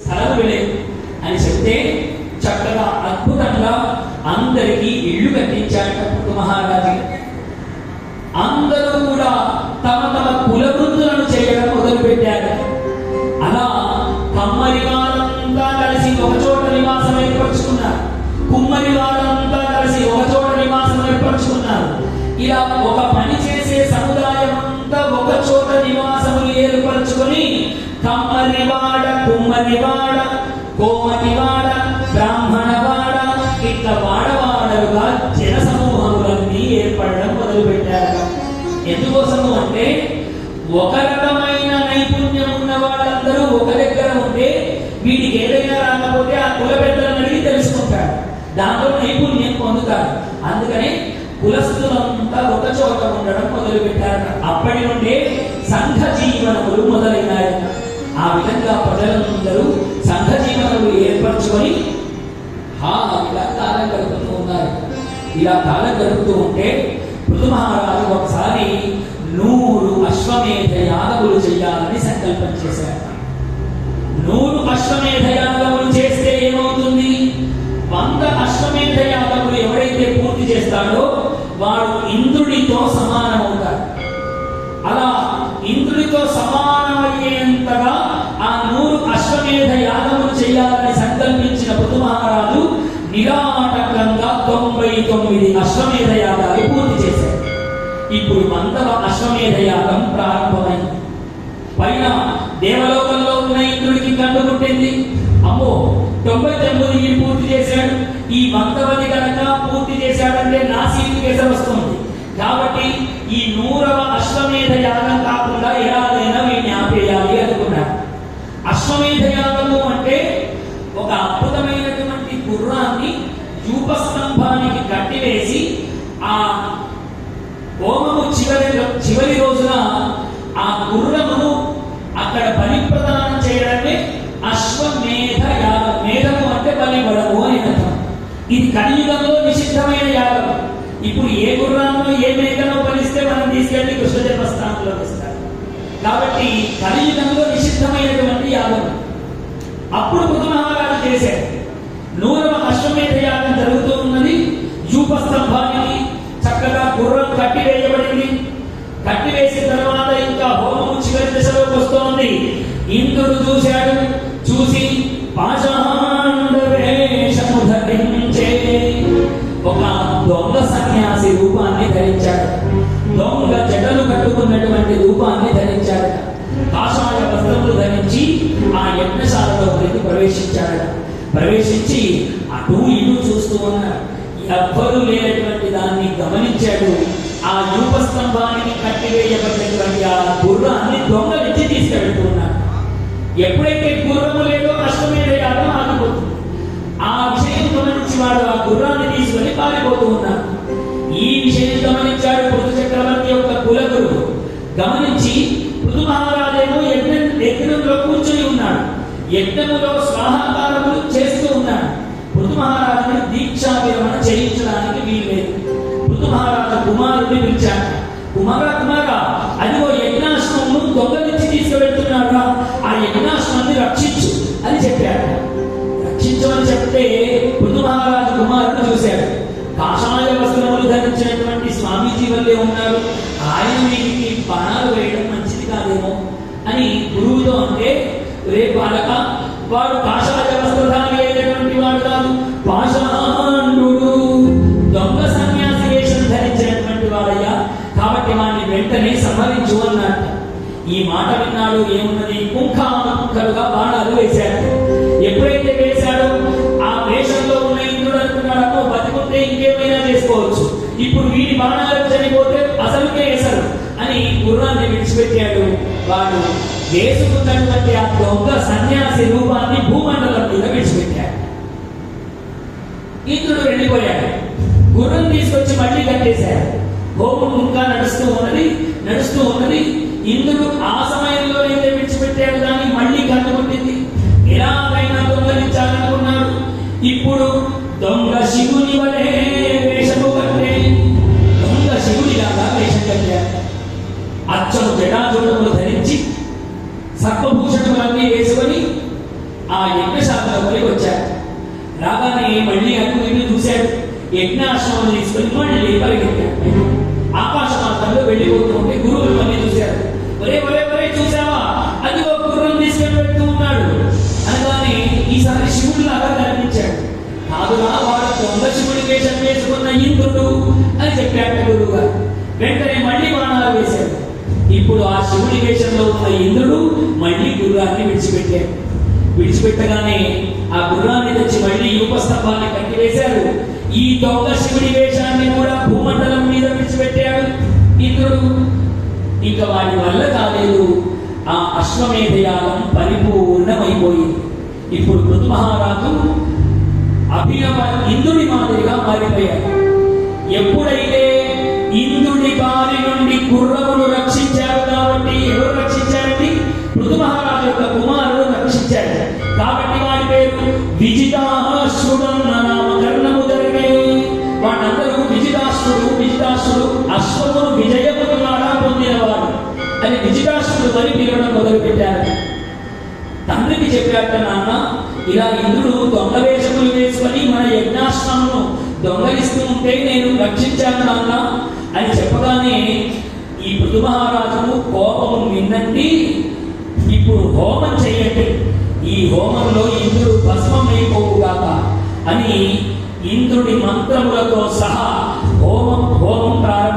స్థలం లేదు అని చెప్తే చక్కగా అద్భుతంగా అందరికీ ఇళ్ళు కట్టించాడు పృథు మహారాజు. అందరూ కూడా తమ తమ కులవృత్తులను చేయడం మొదలుపెట్టారు. అలా కమ్మరి వారంతా కలిసి ఒక చోట నివాసం ఏర్పరచుకున్నారు. కుమ్మరి వారంతా కలిసి ఒక చోట నివాసం ఏర్పరచుకున్నారు. ఇలా ఒక పని చేసే సముదాయం అంతా ఒక చోట నివాసములు ఏర్పరచుకొని కమ్మరివాడ, కుమ్మరివాడ, కోమటివాడ, బ్రాహ్మణవాడ ఇట్లా వాడవాడలుగా జన సమూహములన్నీ ఏర్పడడం మొదలుపెట్టారు. ఎందుకోసము అంటే ఒక రకమైన నైపుణ్యం ఉన్న వాళ్ళందరూ ఒక దగ్గర ఉంటే వీటికి ఏదైనా రాకపోతే ఆ కుల పెద్దలను అడిగి తెలుసుకుంటారు, దాంట్లో నైపుణ్యం పొందుతారు. అందుకని కులస్తులంతా ఒక చోట ఉండడం మొదలు పెట్టారు. అప్పటి నుండే సంఘ జీవనములు మొదలైనాయి. ఆ విధంగా ప్రజలందరూ సంఘ జీవనములు ఏర్పరచుకొని ఇలా కాలం గడుపుతూ ఉన్నారు. ఇలా కాలం గడుపుతూ ఉంటే పృథు మహారాజు ఒకసారి 100 అశ్వమేధ యాగములు చేయాలని సంకల్పం చేశారు. 100 అశ్వమేధ యాగములు చేస్తే ఏమవుతుంది? 100 అశ్వమేధ యాగములు ఎవరైతే పూర్తి చేస్తాడో వాడు ఇంద్రుడితో సమానమవుతాడు. అలా ఇంద్రుడితో సమానమయ్యేంతగా ఆ 100 అశ్వమేధ యాగములు చేయాలని సంకల్పించిన పృథు మహారాజు నిరాటంకంగా 99 అశ్వమేధ యాగాలు పూర్తి చేశారు. ఇప్పుడు 100వ అశ్వమేధ యాగం ప్రారంభమైంది. పైన దేవలోకంలో ఉన్న ఇంద్రుడికి కన్ను పుట్టింది. అమ్మో, 99 పూర్తి చేశాడు, ఈ 100వది కనుక పూర్తి చేశాడంటే నా సీటు కేసరి వస్తుంది. కాబట్టి ఈ 100వ అశ్వమేధ యాగం కాకుండా ఎలాగైనా వీడిని ఆపేయాలి అనుకున్నాడు. అశ్వమేధ యాగము అంటే ఒక అద్భుతమైనటువంటి గుర్రాన్ని యూపస్తంభానికి కట్టివేసి ఆ హోమము చివరి రోజున ఆ గుర్రమును అక్కడ బలి ప్రదానం చేయడమే అశ్వమేధ యాగం. మేధము అంటే బలివ్వడము అని అర్థం. ఇది కలియుగంలో నిషిద్ధమైన యాగం. ఇప్పుడు ఏ గుర్రాన్ని ఏ మేకను బలిస్తే మనం తీసుకెళ్లి కృష్ణ జన్మస్థానంలో ఇస్తారు. కాబట్టి కలియుగంలో నిషిద్ధమైనటువంటి యాగం. అప్పుడు పృథు మహారాజు చేశారు. 100వ అశ్వమేధ యాగం జరుగుతూ ఉన్నది. యూపస్తంభానికి చక్కగా గుర్రం కట్టివేయబడింది. కట్టివేసిన తర్వాత ఇంకా హోమము చివరి దశలోకి వస్తోంది. ఇంద్రుడు చూశాడు. చూసి పాషాండ వేషము ధరించే ఒక దొంగ సన్యాసి రూపాన్ని ధరించాడు. దొంగ జటలు కట్టుకున్నటువంటి రూపాన్ని ధరించాడు. కాషాయ వస్త్రములు ధరించి ఆ యజ్ఞశాలలోకి ప్రవేశించాడు. ప్రవేశించి అటు ఇటు చూస్తూ ఉన్నాడు. ఎవ్వరూ లేనటువంటి దాన్ని గమనించాడు. ఆ యూపస్తంభానికి కట్టివేయబడినటువంటి ఆ గుర్రాన్ని దొంగలించి తీసుకెళ్తున్నాడు. ఎప్పుడైతే గుర్రము లేదో అశ్వమేధ యాగం ఆగిపోతుంది. ఆ విషయం గమనించి వాడు ఆ గుర్రాన్ని తీసుకొని పారిపోతూ ఉన్నాడు. ఈ విషయం గమనించాడు పృథు చక్రవర్తి యొక్క కులగురువు. గమనించి పృథు మహారాజేమో యజ్ఞంలో కూర్చొని ఉన్నాడు. యజ్ఞములో స్వాహాకారములు చేస్తూ ఉన్నాడు. పృథు మహారాజుని దీక్షా విరమణ చేయించడానికి వీల్లేదు. పృథు మహారాజు కుమారుడిని పిలిచాడు. కుమారా, అదిగో యజ్ఞాశ్వము దొంగలించి తీసుకువెళ్తున్నాడు, ఆ యజ్ఞాశ్వాన్ని రక్షించు అని చెప్పాడు. రక్షించమని చెప్తే పృథు మహారాజు కుమారుడు చూశాడు. కాషాయ వస్త్రములు ధరించినటువంటి స్వామీజీ వల్లే ఉన్నారు, ఆయన వీరికి బాణాలు వేయడం మంచిది కాదేమో అని గురువుతో అంటే, రేపు బాలక, వాడు కాషాయ వస్త్రధారి అయినటువంటి వాడు కాదు, పాషాండు దొంగ సన్యాసి వేషం ధరించినటువంటి వాడయ్యా, కాబట్టి వాడిని వెంటనే సంహరించు అన్నాడు. ఈ మాట విన్నాడు. ఏమున్నది? కుంఖాలుగా బాణాలు వేశాడు. ఎప్పుడైతే వేశాడో ఆ వేషంలో ఉన్న ఇంద్రుడు అనుకున్నాడో బతికుంటే ఇంకేమైనా చేసుకోవచ్చు, ఇప్పుడు వీడి బాణాలు చనిపోతే అసలుకే వేశాడు అని గుర్రాన్ని విడిచిపెట్టాడు. వాడు వేసుకున్నటువంటి ఆ దొంగ సన్యాసి రూపాన్ని భూమండలం మీద విడిచిపెట్టాడు. ఇంద్రుడు వెళ్ళిపోయాడు. గుర్రం తీసుకొచ్చి మళ్ళీ కట్టేశాడు. హోమం ఇంకా నడుస్తూ ఉన్నది. ఇంద్రుడు ఆ సమయంలోనైతే విడిచిపెట్టాడు, కానీ మళ్ళీ కట్టుకుంటుంది. ఎలాగైనా దొంగలించాలనుకున్నాడు. ఇప్పుడు దొంగ శివుని వలె వేషము కట్టే దొంగ శివుడిలాగా వేషం కట్టాడు. అచ్చము జటాజుటములు ధరించి సర్పభూషణములన్నీ వేసుకొని ఆ యజ్ఞశాలలోకి వచ్చాడు. రాగానే మళ్ళీ అటు ఇటు చూశాడు. యజ్ఞాశ్రమం తీసుకొని మళ్ళీ పరిగెత్తాడు. ఆకాశ మార్గంలో వెళ్ళిపోతూ ఉంటే గురువులు మళ్ళీ చూశారు. ఒరే ఒరే ఒరే చూసావా, అది ఒక గుర్రం తీసుకొని వెళ్తూ ఉన్నాడు అనగానే ఈసారి శివుడు లాగా కనిపించాడు. కాదురా, వాడు దొంగ శివుడి వేషం వేసుకున్న ఇంద్రుడు అని చెప్పాడు గురువు గారు. వెంటనే మళ్ళీ బాణాలు వేశాడు. ఇప్పుడు ఆ శివుడి వేషంలో ఉన్న ఇంద్రుడు మళ్ళీ గుర్రాన్ని విడిచిపెట్టాడు. విడిచిపెట్టగానే ఆ గుర్రాన్ని తెచ్చి మళ్ళీ యూపస్తంభాన్ని కట్టివేశాడు. ఈ దొంగ శివుడి వేషాన్ని కూడా భూమండలం మీద విడిచిపెట్టాడు ఇంద్రుడు. ఇక వాడి వల్ల కాలేదు. ఆ అశ్వమేధయాగం పరిపూర్ణమైపోయింది. ఇప్పుడు పృథు మహారాజు అభినవ ఇంద్రుడి మాదిరిగా మారిపోయాడు. ఎప్పుడైతే ఇంద్రుడి బారి నుండి గుర్రమును రక్షించారు కాబట్టి, ఎవరు రక్షించారండి? పృథు మహారాజు యొక్క కుమారుడు రక్షించాడు కాబట్టి వాడి పేరు విజితాశ్రుడన్న నామకరణము జరిగాయి. వాళ్ళందరూ విజితాశ్రుడు విజితాశ్రుడు, అశ్వమును విజయము ద్వారా పొందినవాడు అని విజితాశ్రుడు మరి పిలవడం మొదలు పెట్టారు. తండ్రికి చెప్పాట, నాన్న ఇలా ఇంద్రుడు దొంగ వేషములు వేసుకొని మన యజ్ఞాశ్రమను దొంగలిస్తూ ఉంటే నేను రక్షించాను నాన్న అని చెప్పగానే ఈ పృథు మహారాజు కోపం వినండి, ఇప్పుడు హోమం చేయండి, ఈ హోమంలో ఇంద్రుడు భస్మమైపోవుగాక అని ఇంద్రుడి మంత్రములతో సహా హోమం ప్రారంభం